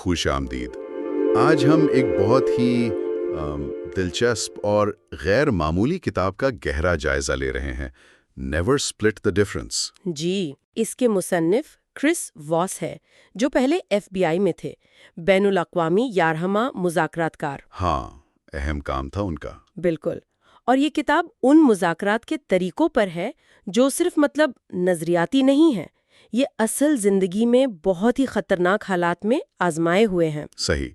خوش آمدید۔ آج ہم ایک بہت ہی دلچسپ اور غیر معمولی کتاب کا گہرا جائزہ لے رہے ہیں، نیور سپلٹ دی ڈفرنس۔ جی، اس کے مصنف کرس واس ہے، جو پہلے ایف بی آئی میں تھے، بین الاقوامی یارہواں مذاکرات کار۔ ہاں، اہم کام تھا ان کا۔ بالکل، اور یہ کتاب ان مذاکرات کے طریقوں پر ہے جو صرف نظریاتی نہیں ہیں، یہ اصل زندگی میں بہت ہی خطرناک حالات میں آزمائے ہوئے ہیں۔ صحیح۔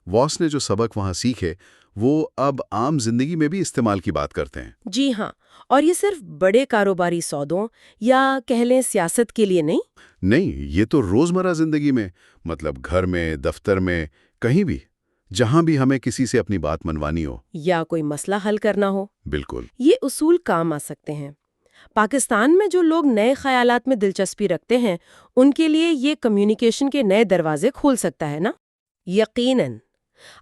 واس نے جو سبق وہاں سیکھے وہ اب عام زندگی میں بھی استعمال کی بات کرتے ہیں۔ جی ہاں، اور یہ صرف بڑے کاروباری سودوں یا کہہ لیں سیاست کے لیے نہیں، یہ تو روزمرہ زندگی میں، گھر میں، دفتر میں، کہیں بھی، جہاں بھی ہمیں کسی سے اپنی بات منوانی ہو یا کوئی مسئلہ حل کرنا ہو، بالکل یہ اصول کام آ سکتے ہیں۔ پاکستان میں جو لوگ نئے خیالات میں دلچسپی رکھتے ہیں، ان کے لیے یہ کمیونیکیشن کے نئے دروازے کھول سکتا ہے نا؟ یقیناً۔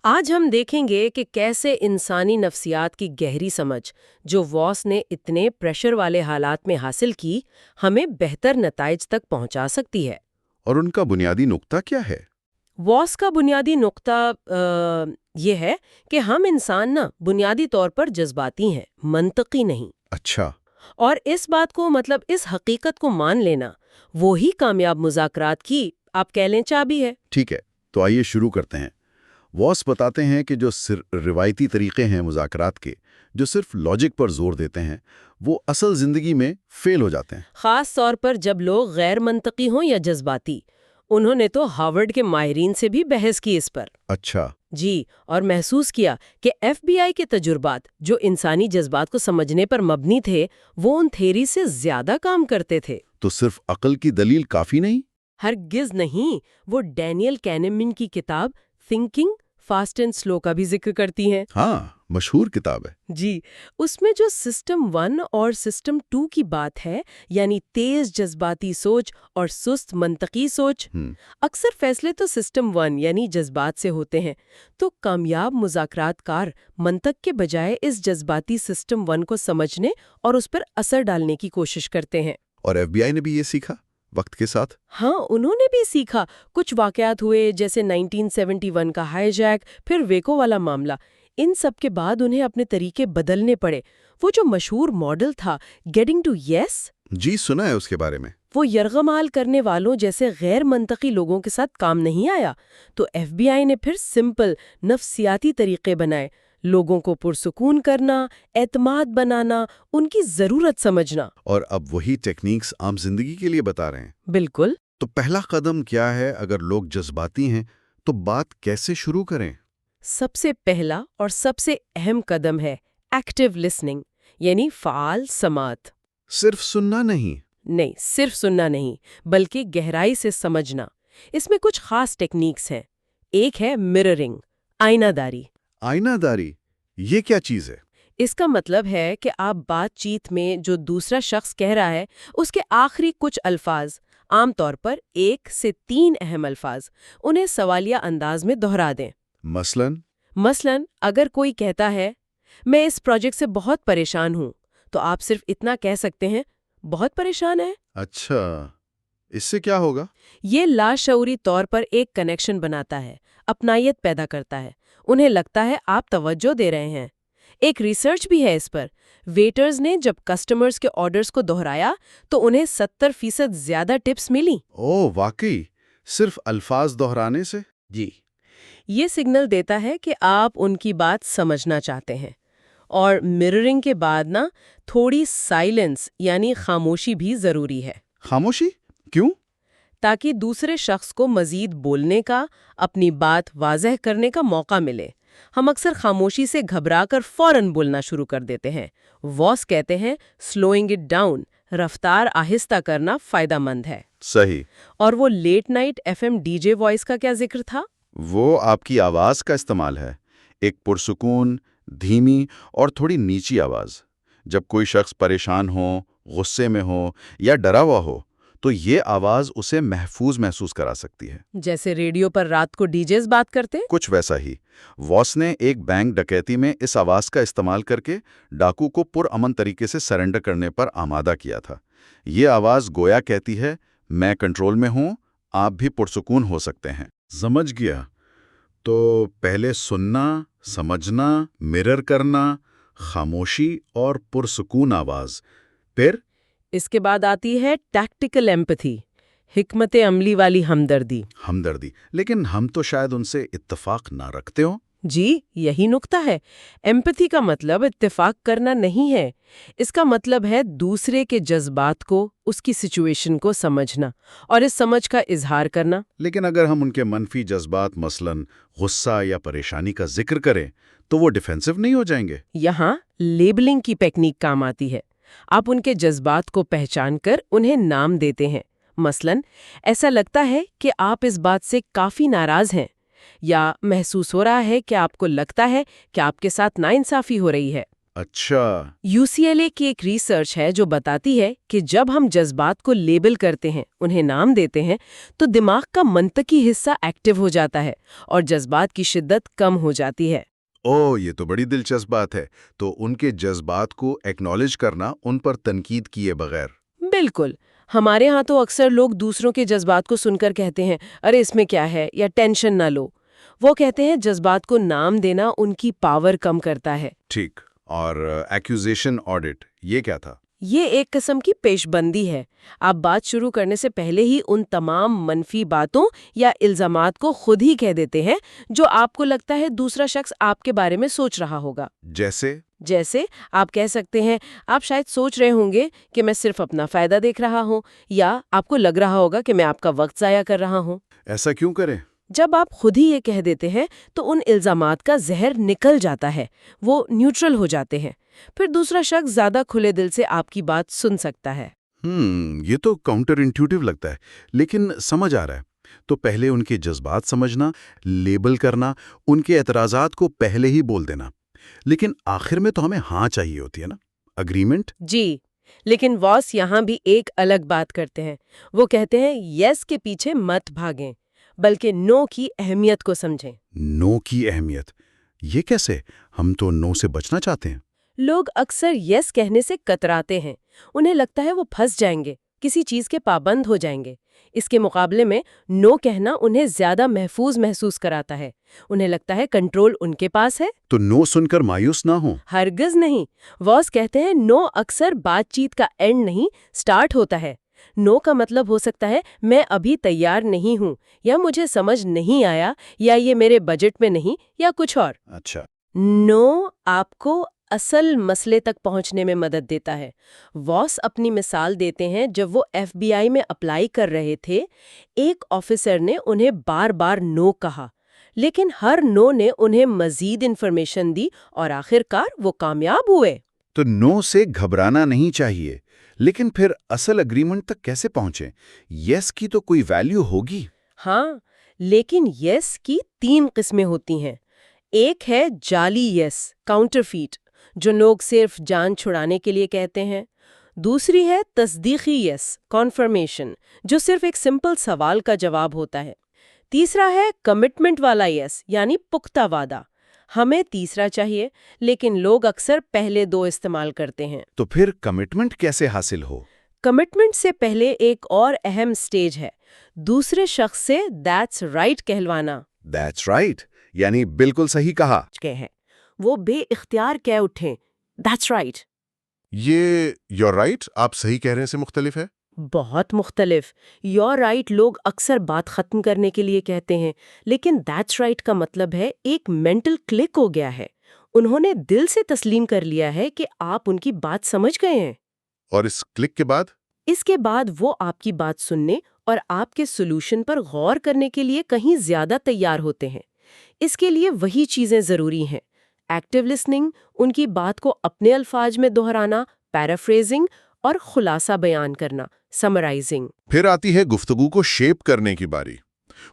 آج ہم دیکھیں گے کہ کیسے انسانی نفسیات کی گہری سمجھ، جو واس نے اتنے پریشر والے حالات میں حاصل کی، ہمیں بہتر نتائج تک پہنچا سکتی ہے۔ اور ان کا بنیادی نقطہ کیا ہے؟ واس کا بنیادی نقطہ یہ ہے کہ ہم انسان بنیادی طور پر جذباتی ہیں، منطقی نہیں۔ اچھا۔ اور اس بات کو اس حقیقت کو مان لینا وہی کامیاب مذاکرات کی آپ کہہ لیں چابی ہے۔ ٹھیک ہے، تو آئیے شروع کرتے ہیں۔ واس بتاتے ہیں کہ جو روایتی طریقے ہیں مذاکرات کے، جو صرف لاجک پر زور دیتے ہیں، وہ اصل زندگی میں فیل ہو جاتے ہیں۔ خاص طور پر جب لوگ غیر منطقی ہوں یا جذباتی۔ انہوں نے تو ہارورڈ کے ماہرین سے بھی بحث کی اس پر۔ اچھا۔ جی، اور محسوس کیا کہ ایف بی آئی کے تجربات، جو انسانی جذبات کو سمجھنے پر مبنی تھے، وہ ان تھیری سے زیادہ کام کرتے تھے۔ تو صرف عقل کی دلیل کافی نہیں؟ ہرگز نہیں۔ وہ ڈینیل کینیمن کی کتاب تھنکنگ فاسٹ اینڈ سلو کا بھی ذکر کرتی ہیں۔ ہاں، مشہور کتاب ہے۔ جی، اس میں جو سسٹم 1 اور سسٹم 2 کی بات ہے، یعنی تیز جذباتی سوچ اور سست منطقی سوچ، اکثر فیصلے تو سسٹم 1 یعنی جذبات سے ہوتے ہیں، تو کامیاب مذاکرات کار منطق کے بجائے اس جذباتی سسٹم 1 کو سمجھنے اور اس پر اثر ڈالنے کی کوشش کرتے ہیں۔ اور ایف بی آئی نے بھی یہ سیکھا وقت کے ساتھ؟ ہاں، انہوں نے بھی سیکھا۔ کچھ واقعات ہوئے، جیسے 1971 کا ہائی جیک، پھر ویکو والا معاملہ۔ ان سب کے بعد انہیں اپنے طریقے بدلنے پڑے۔ وہ جو مشہور ماڈل تھا گیٹنگ ٹو یس، جی سنا ہے اس کے بارے میں۔ وہ یرغمال کرنے والوں جیسے غیر منطقی لوگوں کے ساتھ کام نہیں آیا، تو ایف بی آئی نے پھر سمپل نفسیاتی طریقے بنائے، لوگوں کو پرسکون کرنا، اعتماد بنانا، ان کی ضرورت سمجھنا۔ اور اب وہی ٹیکنیکس عام زندگی کے لیے بتا رہے ہیں۔ بالکل۔ تو پہلا قدم کیا ہے اگر لوگ جذباتی ہیں تو بات کیسے شروع کریں؟ سب سے پہلا اور سب سے اہم قدم ہے ایکٹیو لسننگ، یعنی فعال سماعت۔ صرف سننا نہیں، صرف سننا نہیں، بلکہ گہرائی سے سمجھنا۔ اس میں کچھ خاص ٹیکنیکس ہیں۔ ایک ہے مررنگ، آئینہ داری۔ آئینہ داری، یہ کیا چیز ہے؟ اس کا مطلب ہے کہ آپ بات چیت میں جو دوسرا شخص کہہ رہا ہے، اس کے آخری کچھ الفاظ، عام طور پر 1 سے 3 اہم الفاظ، انہیں سوالیہ انداز میں دہرا دیں۔ مثلاً اگر کوئی کہتا ہے، میں اس پروجیکٹ سے بہت پریشان ہوں، تو آپ صرف اتنا کہہ سکتے ہیں، بہت پریشان ہے؟ اچھا، اس سے کیا ہوگا؟ یہ لاشعوری طور پر ایک کنیکشن بناتا ہے، اپنائیت پیدا کرتا ہے، انہیں لگتا ہے آپ توجہ دے رہے ہیں۔ ایک ریسرچ بھی ہے اس پر۔ ویٹرز نے جب کسٹمرز کے آرڈرز کو دہرایا تو انہیں 70% زیادہ ٹپس ملی۔ اوہ، واقعی؟ صرف الفاظ دہرانے سے؟ جی، یہ سگنل دیتا ہے کہ آپ ان کی بات سمجھنا چاہتے ہیں۔ اور مررنگ کے بعد تھوڑی سائلنس یعنی خاموشی بھی ضروری ہے۔ خاموشی کیوں؟ تاکہ دوسرے شخص کو مزید بولنے کا، اپنی بات واضح کرنے کا موقع ملے۔ ہم اکثر خاموشی سے گھبرا کر فوراً بولنا شروع کر دیتے ہیں۔ واس کہتے ہیں سلوئنگ اٹ ڈاؤن، رفتار آہستہ کرنا فائدہ مند ہے۔ صحیح۔ اور وہ late night FM DJ voice کا کیا ذکر تھا؟ وہ آپ کی آواز کا استعمال ہے، ایک پرسکون، دھیمی اور تھوڑی نیچی آواز۔ جب کوئی شخص پریشان ہو، غصے میں ہو یا ڈرا ہوا ہو تو یہ آواز اسے محفوظ محسوس کرا سکتی ہے۔ جیسے ریڈیو پر رات کو DJs بات کرتے؟ کچھ ویسا ہی۔ واس نے ایک بینک ڈکیتی میں اس آواز کا استعمال کر کے ڈاکو کو پرامن طریقے سے سرنڈر کرنے پر آمادہ کیا تھا۔ یہ آواز گویا کہتی ہے، میں کنٹرول میں ہوں، آپ بھی پرسکون ہو سکتے ہیں۔ سمجھ گیا. تو پہلے سننا، سمجھنا، مرر کرنا، خاموشی اور پرسکون آواز. پھر اس کے بعد آتی ہے ٹیکٹیکل ایمپتھی، حکمت عملی والی ہمدردی. ہمدردی. لیکن ہم تو شاید ان سے اتفاق نہ رکھتے ہوں. جی، یہی نکتہ ہے. ایمپتھی کا مطلب اتفاق کرنا نہیں ہے. اس کا مطلب ہے دوسرے کے جذبات کو، اس کی سچویشن کو سمجھنا اور اس سمجھ کا اظہار کرنا. لیکن اگر ہم ان کے منفی جذبات مثلاً غصہ یا پریشانی کا ذکر کریں تو وہ ڈیفینسو نہیں ہو جائیں گے؟ یہاں لیبلنگ کی ٹیکنیک کام آتی ہے. آپ ان کے جذبات کو پہچان کر انہیں نام دیتے ہیں. مثلاً ایسا لگتا ہے کہ آپ اس بات سے کافی ناراض ہیں، یا محسوس ہو رہا ہے کہ آپ کو لگتا ہے کہ آپ کے ساتھ ناانصافی ہو رہی ہے. اچھا. UCLA کی ایک ریسرچ ہے جو بتاتی ہے کہ جب ہم جذبات کو لیبل کرتے ہیں، انہیں نام دیتے ہیں، تو دماغ کا منطقی حصہ ایکٹیو ہو جاتا ہے اور جذبات کی شدت کم ہو جاتی ہے. یہ تو بڑی دلچسپ بات ہے. تو ان کے جذبات کو ایکنالج کرنا، ان پر تنقید کیے بغیر. بالکل. ہمارے ہاں تو اکثر لوگ دوسروں کے جذبات کو سن کر کہتے ہیں ارے اس میں کیا ہے، یا ٹینشن نہ لو. وہ کہتے ہیں جذبات کو نام دینا ان کی پاور کم کرتا ہے. ٹھیک. اور ایکوزیشن آڈٹ یہ کیا تھا؟ یہ ایک قسم کی پیش بندی ہے. آپ بات شروع کرنے سے پہلے ہی ان تمام منفی باتوں یا الزامات کو خود ہی کہہ دیتے ہیں جو آپ کو لگتا ہے دوسرا شخص آپ کے بارے میں سوچ رہا ہوگا. جیسے آپ کہہ سکتے ہیں آپ شاید سوچ رہے ہوں گے کہ میں صرف اپنا فائدہ دیکھ رہا ہوں، یا آپ کو لگ رہا ہوگا کہ میں آپ کا وقت ضائع کر رہا ہوں. ایسا کیوں کریں؟ جب آپ خود ہی یہ کہہ دیتے ہیں تو ان الزامات کا زہر نکل جاتا ہے، وہ نیوٹرل ہو جاتے ہیں. پھر دوسرا شخص زیادہ کھلے دل سے آپ کی بات سن سکتا ہے. یہ تو کاؤنٹر انٹیوٹیو لگتا ہے، لیکن سمجھ آ رہا ہے. تو پہلے ان کے جذبات سمجھنا، لیبل کرنا، ان کے اعتراضات کو پہلے ہی بول دینا. لیکن آخر میں تو ہمیں ہاں چاہیے ہوتی ہے نا، اگریمنٹ. جی، لیکن واس یہاں بھی ایک الگ بات کرتے ہیں. وہ کہتے ہیں یس کے پیچھے مت بھاگیں، بلکہ نو کی اہمیت کو سمجھیں. نو کی اہمیت؟ یہ کیسے؟ ہم تو نو سے بچنا چاہتے ہیں. لوگ اکثر یس کہنے سے کتراتے ہیں. انہیں لگتا ہے وہ پھنس جائیں گے، کسی چیز کے پابند ہو جائیں گے. اس کے مقابلے میں نو کہنا انہیں زیادہ محفوظ محسوس کراتا ہے. انہیں لگتا ہے کنٹرول ان کے پاس ہے. تو نو سن کر مایوس نہ ہوں؟ ہرگز نہیں. واس کہتے ہیں نو اکثر بات چیت کا اینڈ نہیں، سٹارٹ ہوتا ہے. نو کا مطلب ہو سکتا ہے میں ابھی تیار نہیں ہوں، یا مجھے سمجھ نہیں آیا، یا یہ میرے بجٹ میں نہیں، یا کچھ اور. اچھا. نو آپ کو اصل مسئلے تک پہنچنے میں مدد دیتا ہے. واس اپنی مثال دیتے ہیں جب وہ FBI میں اپلائی کر رہے تھے، ایک آفیسر نے انہیں بار بار نو کہا، لیکن ہر نو نے انہیں مزید انفارمیشن دی اور آخر کار وہ کامیاب ہوئے. تو نو سے گھبرانا نہیں چاہیے. لیکن پھر اصل اگریمنٹ تک کیسے پہنچیں؟ یس کی تو کوئی ویلیو ہوگی. ہاں، لیکن یس کی 3 قسمیں ہوتی ہیں. ایک ہے جعلی یس، کاؤنٹر فیٹ، جو لوگ صرف جان چھڑانے کے لیے کہتے ہیں. دوسری ہے تصدیقی یس، کنفرمیشن، جو صرف ایک سمپل سوال کا جواب ہوتا ہے. تیسرا ہے کمٹمنٹ والا یس، یعنی پختہ وعدہ. ہمیں تیسرا چاہیے، لیکن لوگ اکثر پہلے 2 استعمال کرتے ہیں. تو پھر کمٹمنٹ کیسے حاصل ہو؟ کمٹمنٹ سے پہلے ایک اور اہم سٹیج ہے، دوسرے شخص سے دیٹس رائٹ کہلوانا. دیٹس رائٹ یعنی بالکل صحیح کہا. وہ بے اختیار کہہ اٹھیں دیٹس رائٹ. یہ یور رائٹ آپ صحیح کہہ رہے سے مختلف ہے؟ بہت مختلف. یور رائٹ لوگ اکثر بات ختم کرنے کے لیے کہتے ہیں، لیکن دیٹس رائٹ کا مطلب ہے ایک مینٹل کلک ہو گیا ہے. انہوں نے دل سے تسلیم کر لیا ہے کہ آپ ان کی بات سمجھ گئے ہیں. اور اس کلک کے بعد؟ اس کے بعد وہ آپ کی بات سننے اور آپ کے سولوشن پر غور کرنے کے لیے کہیں زیادہ تیار ہوتے ہیں. اس کے لیے وہی چیزیں ضروری ہیں: ایکٹیو لسننگ، ان کی بات کو اپنے الفاظ میں دہرانا، پیرافریزنگ، اور خلاصہ بیان کرنا، سمرائزنگ. پھر آتی ہے گفتگو کو شیپ کرنے کی باری.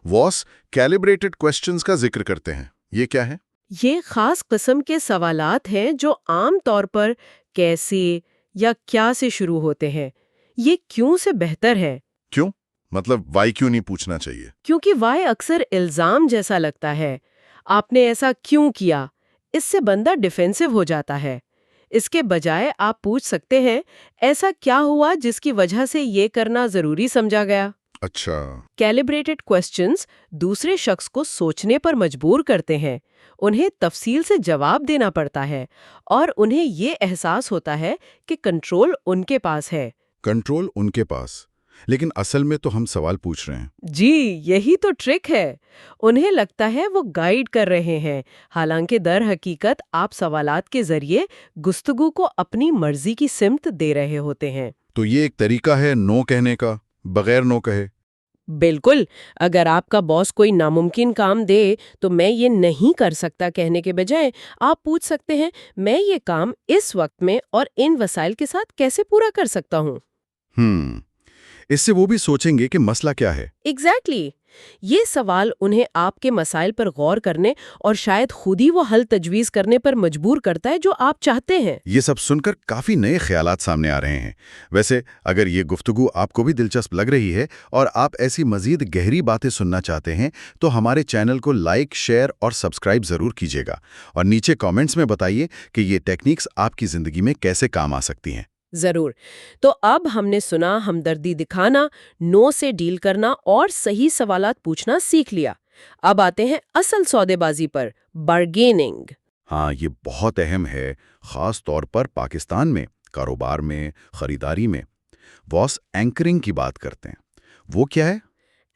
واس کیلیبریٹڈ کوسچنز کا ذکر کرتے ہیں. یہ کیا ہے؟ یہ خاص قسم کے سوالات ہیں جو عام طور پر کیسے یا کیا سے شروع ہوتے ہیں. یہ کیوں سے بہتر ہے. کیوں؟ مطلب وائی کیوں نہیں پوچھنا چاہیے؟ کیونکہ وائی اکثر الزام جیسا لگتا ہے. آپ نے ایسا کیوں کیا؟ اس سے بندہ ڈیفینسو ہو جاتا ہے. اس کے بجائے آپ پوچھ سکتے ہیں ایسا کیا ہوا جس کی وجہ سے یہ کرنا ضروری سمجھا گیا. اچھا، کیلیبریٹڈ کوسچنز دوسرے شخص کو سوچنے پر مجبور کرتے ہیں، انہیں تفصیل سے جواب دینا پڑتا ہے اور انہیں یہ احساس ہوتا ہے کہ کنٹرول ان کے پاس ہے۔ کنٹرول ان کے پاس، لیکن اصل میں تو ہم سوال پوچھ رہے ہیں۔ جی، یہی تو ٹرک ہے۔ انہیں لگتا ہے وہ گائیڈ کر رہے ہیں، حالانکہ در حقیقت آپ سوالات کے ذریعے گفتگو کو اپنی مرضی کی سمت دے رہے ہوتے ہیں۔ تو یہ ایک طریقہ ہے نو کہنے کا، بغیر نو کہے۔ بالکل، اگر آپ کا باس کوئی ناممکن کام دے تو میں یہ نہیں کر سکتا کہنے کے بجائے آپ پوچھ سکتے ہیں میں یہ کام اس وقت میں اور ان وسائل کے ساتھ کیسے پورا کر سکتا ہوں۔ اس سے وہ بھی سوچیں گے کہ مسئلہ کیا ہے۔ ایگزیکٹلی، یہ سوال انہیں آپ کے مسائل پر غور کرنے اور شاید خود ہی وہ حل تجویز کرنے پر مجبور کرتا ہے جو آپ چاہتے ہیں۔ یہ سب سن کر کافی نئے خیالات سامنے آ رہے ہیں۔ ویسے اگر یہ گفتگو آپ کو بھی دلچسپ لگ رہی ہے اور آپ ایسی مزید گہری باتیں سننا چاہتے ہیں تو ہمارے چینل کو لائک، شیئر اور سبسکرائب ضرور کیجیے گا، اور نیچے کامنٹس میں بتائیے کہ یہ ٹیکنیکس آپ کی زندگی میں کیسے کام آ سکتی ہیں۔ ضرور۔ تو اب ہم نے سنا، ہمدردی دکھانا، نو سے ڈیل کرنا اور صحیح سوالات پوچھنا سیکھ لیا۔ اب آتے ہیں اصل سودے بازی پر، بارگیننگ۔ ہاں، یہ بہت اہم ہے، خاص طور پر پاکستان میں، کاروبار میں، خریداری میں۔ باس اینکرنگ کی بات کرتے ہیں، وہ کیا ہے؟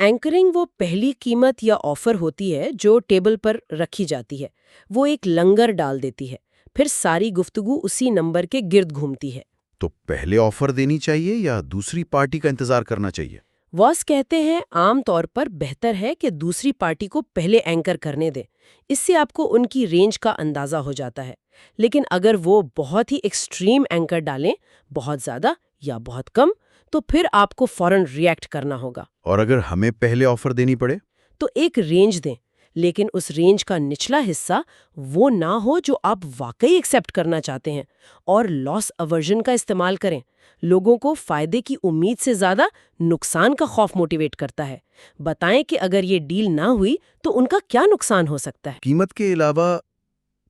اینکرنگ وہ پہلی قیمت یا آفر ہوتی ہے جو ٹیبل پر رکھی جاتی ہے۔ وہ ایک لنگر ڈال دیتی ہے، پھر ساری گفتگو اسی نمبر کے گرد گھومتی ہے۔ تو پہلے آفر دینی چاہیے یا دوسری پارٹی کا انتظار کرنا چاہیے؟ واس کہتے ہیں عام طور پر بہتر ہے کہ دوسری پارٹی کو پہلے اینکر کرنے دیں، اس سے آپ کو ان کی رینج کا اندازہ ہو جاتا ہے۔ لیکن اگر وہ بہت ہی ایکسٹریم اینکر ڈالیں، بہت زیادہ یا بہت کم، تو پھر آپ کو فوراً ریئیکٹ کرنا ہوگا۔ اور اگر ہمیں پہلے آفر دینی پڑے؟ تو ایک رینج دیں، لیکن اس رینج کا نچلا حصہ وہ نہ ہو جو آپ واقعی ایکسیپٹ کرنا چاہتے ہیں، اور لاس اورژن کا استعمال کریں۔ لوگوں کو فائدے کی امید سے زیادہ نقصان کا خوف موٹیویٹ کرتا ہے۔ بتائیں کہ اگر یہ ڈیل نہ ہوئی تو ان کا کیا نقصان ہو سکتا ہے۔ قیمت کے علاوہ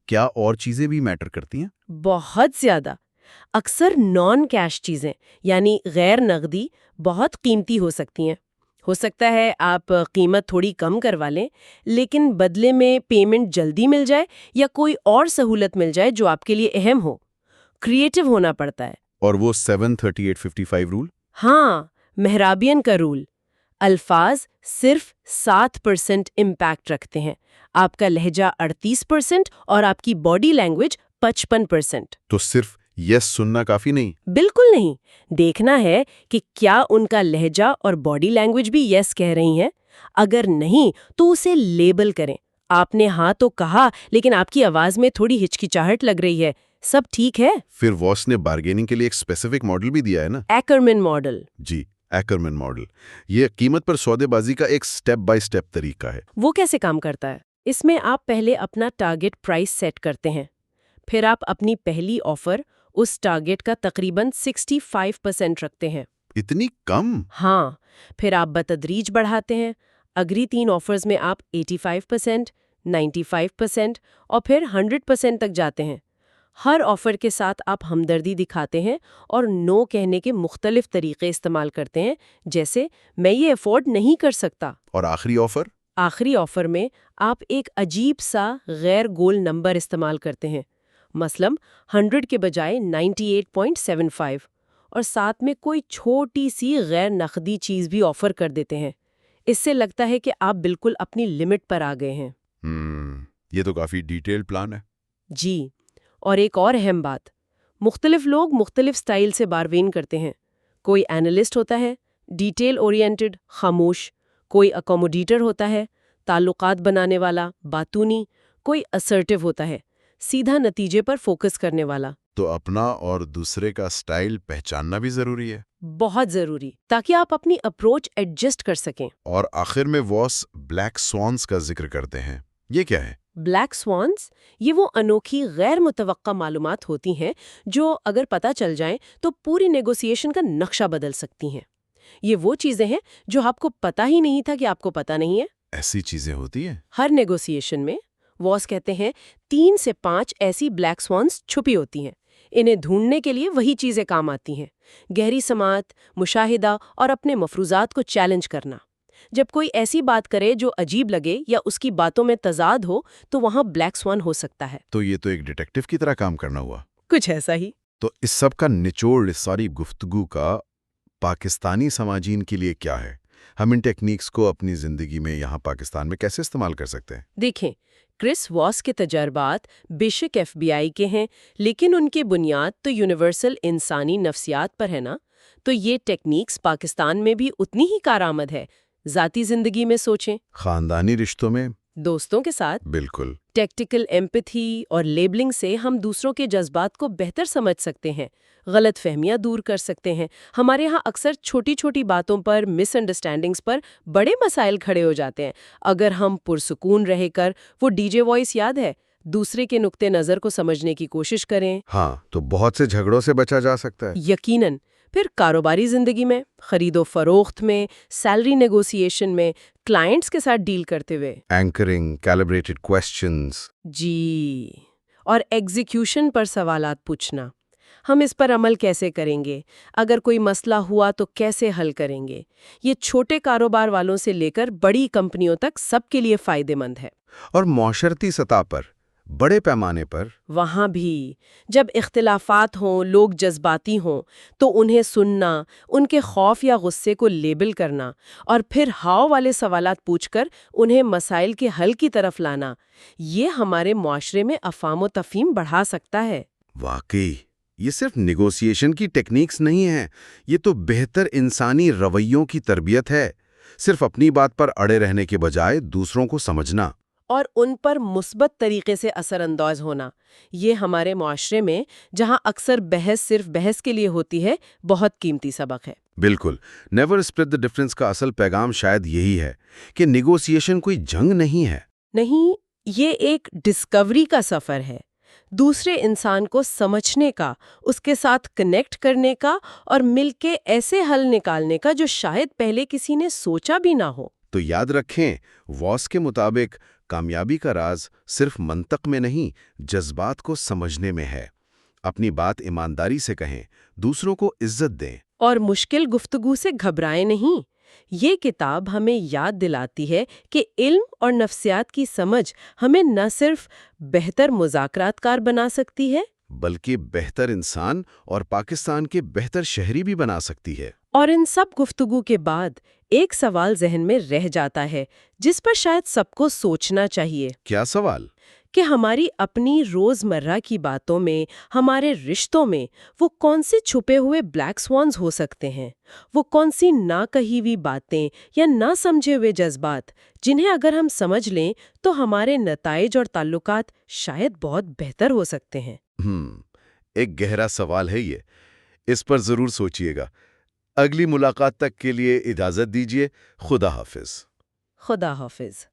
کیا اور چیزیں بھی میٹر کرتی ہیں؟ بہت زیادہ۔ اکثر نان کیش چیزیں یعنی غیر نقدی بہت قیمتی ہو سکتی ہیں۔ ہو سکتا ہے آپ قیمت تھوڑی کم کروا لیں، لیکن بدلے میں پیمنٹ جلدی مل جائے یا کوئی اور سہولت مل جائے جو آپ کے لیے اہم ہو۔ کریٹو ہونا پڑتا ہے۔ اور وہ 73855 رول؟ ہاں، مہرابین کا رول۔ الفاظ صرف 7% امپیکٹ رکھتے ہیں، آپ کا لہجہ 38% اور آپ کی باڈی لینگویج 55%۔ تو صرف یس سننا کافی نہیں؟ بالکل نہیں، دیکھنا ہے کہ کیا ان کا لہجہ اور باڈی لینگویج بھی یس کہہ رہی ہیں۔ اگر نہیں تو اسے لیبل کریں۔ آپ نے ہاں تو کہا لیکن آپ کی آواز میں تھوڑی ہچکچاہٹ لگ رہی ہے، سب ٹھیک ہے؟ پھر واس نے بارگیننگ کے لیے ایک اسپیسیفک ماڈل بھی دیا ہے نا؟ ایکرمن ماڈل۔ جی، ایکرمن ماڈل۔ یہ قیمت پر سودے بازی کا ایک سٹیپ بائی سٹیپ طریقہ ہے۔ وہ کیسے کام کرتا ہے؟ اس میں آپ پہلے اپنا ٹارگٹ پرائس سیٹ کرتے ہیں، پھر آپ اپنی پہلی آفر اس ٹارگٹ کا تقریباً 65% رکھتے ہیں۔ اتنی کم؟ ہاں، پھر آپ بتدریج بڑھاتے ہیں۔ اگلی 3 آفرز میں آپ 85%، 95% اور پھر 100% تک جاتے ہیں۔ ہر آفر کے ساتھ آپ ہمدردی دکھاتے ہیں اور نو کہنے کے مختلف طریقے استعمال کرتے ہیں، جیسے میں یہ افورڈ نہیں کر سکتا۔ اور آخری آفر؟ آخری آفر میں آپ ایک عجیب سا غیر گول نمبر استعمال کرتے ہیں، مثلاً 100 کے بجائے 98.75، اور ساتھ میں کوئی چھوٹی سی غیر نقدی چیز بھی آفر کر دیتے ہیں۔ اس سے لگتا ہے کہ آپ بالکل اپنی لمٹ پر آ گئے ہیں۔ یہ تو کافی ڈیٹیل پلان ہے۔ جی، اور ایک اور اہم بات، مختلف لوگ مختلف سٹائل سے بارگین کرتے ہیں۔ کوئی اینالسٹ ہوتا ہے، ڈیٹیل اورینٹڈ، خاموش۔ کوئی اکوموڈیٹر ہوتا ہے، تعلقات بنانے والا، باتونی۔ کوئی اسرٹیو ہوتا ہے، سیدھا نتیجے پر فوکس کرنے والا۔ تو اپنا اور دوسرے کا سٹائل پہچاننا بھی ضروری ہے۔ بہت ضروری، تاکہ آپ اپنی اپروچ ایڈجسٹ کر سکیں۔ اور آخر میں واس بلیک سوانز کا ذکر کرتے ہیں، یہ کیا ہے؟ بلیک سوانز یہ وہ انوکھی غیر متوقع معلومات ہوتی ہیں جو اگر پتہ چل جائیں تو پوری نیگوسیشن کا نقشہ بدل سکتی ہیں۔ یہ وہ چیزیں ہیں جو آپ کو پتہ ہی نہیں تھا کہ آپ کو پتہ نہیں ہے۔ ایسی چیزیں ہوتی ہیں؟ ہر نیگوسیشن میں واس کہتے ہیں 3 سے 5 ایسی بلیک سوانز چھپی ہوتی ہیں۔ انہیں ڈھونڈنے کے لیے وہی چیزیں کام آتی ہیں: گہری سماعت، مشاہدہ اور اپنے مفروضات کو چیلنج کرنا۔ جب کوئی ایسی بات کرے جو عجیب لگے یا اس کی باتوں میں تضاد ہو تو وہاں بلیک سوان ہو سکتا ہے۔ تو یہ تو ایک ڈیٹیکٹیو کی طرح کام کرنا ہوا۔ کچھ ایسا ہی۔ تو اس سب کا نچوڑ، اس ساری گفتگو کا پاکستانی سماجین کے لیے کیا ہے؟ ہم ان ٹیکنیکس کو اپنی زندگی میں یہاں پاکستان میں کیسے استعمال کر سکتے ہیں؟ دیکھیں، کرس واس کے تجربات بے شک FBI کے ہیں، لیکن ان کی بنیاد تو یونیورسل انسانی نفسیات پر ہے نا۔ تو یہ ٹیکنیکس پاکستان میں بھی اتنی ہی کارآمد ہے۔ ذاتی زندگی میں سوچیں، خاندانی رشتوں میں؟ دوستوں کے ساتھ بالکل۔ ٹیکٹیکل ایمپتھی اور لیبلنگ سے ہم دوسروں کے جذبات کو بہتر سمجھ سکتے ہیں، غلط فہمیاں دور کر سکتے ہیں۔ ہمارے ہاں اکثر چھوٹی چھوٹی باتوں پر، مس انڈرسٹینڈنگز پر بڑے مسائل کھڑے ہو جاتے ہیں۔ اگر ہم پرسکون رہ کر، وہ ڈی جے وائس یاد ہے، دوسرے کے نقطہ نظر کو سمجھنے کی کوشش کریں، ہاں، تو بہت سے جھگڑوں سے بچا جا سکتا ہے۔ یقیناً۔ پھر کاروباری زندگی میں، خرید و فروخت میں، سیلری نیگوسیشن میں، کلائنٹس کے ساتھ ڈیل کرتے ہوئے، اینکرنگ، کیلیبریٹڈ کوسچنز۔ جی، اور ایگزیکیوشن پر سوالات پوچھنا۔ ہم اس پر عمل کیسے کریں گے؟ اگر کوئی مسئلہ ہوا تو کیسے حل کریں گے؟ یہ چھوٹے کاروبار والوں سے لے کر بڑی کمپنیوں تک سب کے لیے فائدے مند ہے۔ اور معاشرتی سطح پر، بڑے پیمانے پر؟ وہاں بھی جب اختلافات ہوں، لوگ جذباتی ہوں، تو انہیں سننا، ان کے خوف یا غصے کو لیبل کرنا اور پھر ہاؤ والے سوالات پوچھ کر انہیں مسائل کے حل کی طرف لانا، یہ ہمارے معاشرے میں افہام و تفہیم بڑھا سکتا ہے۔ واقعی، یہ صرف نیگوسیشن کی ٹیکنیکس نہیں ہیں، یہ تو بہتر انسانی رویوں کی تربیت ہے۔ صرف اپنی بات پر اڑے رہنے کے بجائے دوسروں کو سمجھنا اور ان پر مثبت طریقے سے اثر انداز ہونا، یہ ہمارے معاشرے میں جہاں اکثر بحث صرف بحث کے لیے ہوتی ہے، بہت قیمتی سبق ہے۔ بالکل۔ نیور اسپلٹ دی ڈفرنس کا اصل پیغام شاید یہی ہے کہ نیگوسیشن کوئی جنگ نہیں ہے۔ نہیں، یہ ایک ڈسکوری کا سفر ہے، دوسرے انسان کو سمجھنے کا، اس کے ساتھ کنیکٹ کرنے کا اور مل کے ایسے حل نکالنے کا جو شاید پہلے کسی نے سوچا بھی نہ ہو۔ تو یاد رکھیں، واس کے مطابق کامیابی کا راز صرف منطق میں نہیں، جذبات کو سمجھنے میں ہے۔ اپنی بات ایمانداری سے کہیں، دوسروں کو عزت دیں، اور مشکل گفتگو سے گھبرائے نہیں۔ یہ کتاب ہمیں یاد دلاتی ہے کہ علم اور نفسیات کی سمجھ ہمیں نہ صرف بہتر مذاکرات کار بنا سکتی ہے، بلکہ بہتر انسان اور پاکستان کے بہتر شہری بھی بنا سکتی ہے۔ اور ان سب گفتگو کے بعد ایک سوال ذہن میں رہ جاتا ہے جس پر شاید سب کو سوچنا چاہیے۔ کیا سوال؟ کہ ہماری اپنی روزمرہ کی باتوں میں، ہمارے رشتوں میں وہ کون سے چھپے ہوئے بلیک سوانز ہو سکتے ہیں؟ وہ کون سی نہ کہی ہوئی باتیں یا نہ سمجھے ہوئے جذبات جنہیں اگر ہم سمجھ لیں تو ہمارے نتائج اور تعلقات شاید بہت بہتر ہو سکتے ہیں؟ ایک گہرا سوال ہے یہ، اس پر ضرور سوچئے گا۔ اگلی ملاقات تک کے لیے اجازت دیجیے۔ خدا حافظ۔ خدا حافظ۔